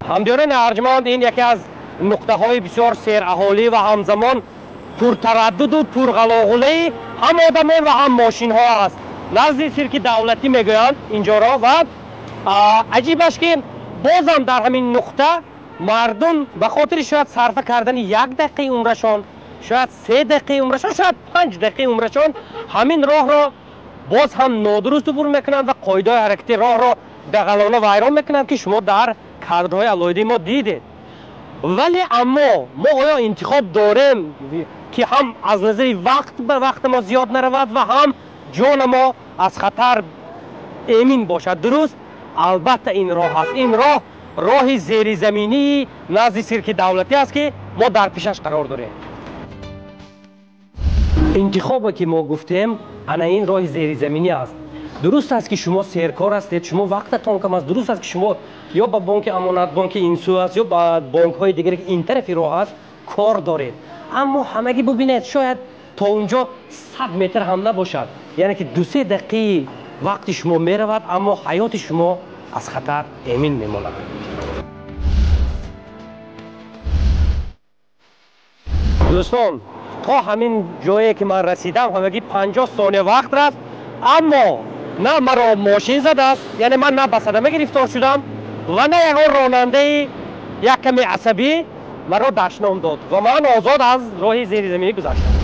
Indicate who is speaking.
Speaker 1: ҳамдиёни арҷманд, ин яке аз нуқтаҳои бисёр сераҳолӣ ва ҳамзамон пуртараддуду пурғалоғулаи ҳам одамон ва ҳам мошинҳо аст. назди сирки давлатӣ мегӯянд инҷоро. ва аҷибаш ки бозам дар ҳамин нуқта мардум ба хотири шояд сарфа кардани 1 дақиқаи умрашон, шояд 3 дақиқаи умрашон, шояд 5 дақиқаи умрашон ҳамин роҳро боз ҳам нодуруст убур мекунанд ва қоидаҳои ҳаракати роҳро дағалона вайрон мекунанд, ки шумо дар кадрҳои алоҳидаи мо дидед. вале аммо мо оё интихоб дорем ки ҳам аз назари вақт мо зиёд наравад ва ҳам ҷони мо аз хатар эмин бошад? дуруст, албатта ин роҳ аст. ин роҳ роҳи зеризаминии назди сирки давлатӣ аст, ки мо дар пешаш қарор дорем. интихобе ки мо гуфтем ана ин роҳи зеризаминӣ аст. дуруст аст ки шумо серкор ҳастед, шумо вақтатон кам аст. дуруст аст ки шумо ё ба бонки амонат, бонки инсу аст, ё ба бонкҳои дигаре ки ин тарафи роҳ аст кор доред. аммо ҳамагӣ бубинед, шояд то унҷо 100 метр ҳам набошад, яъне ки 2-3 дақиқаи вақти шумо меравад, аммо ҳаёти шумо аз хатар эмин мемонад. дӯстон, то ҳамин ҷое ки ман расидам ҳамагӣ 50 сония вақт рафт, аммо на маро мошин задааст, яъне ман на ба садама гирифтор шудам ва на ягон ронандаи як каме асабӣ маро дашном дод ва ман озод аз роҳи зеризаминӣ гузаштам.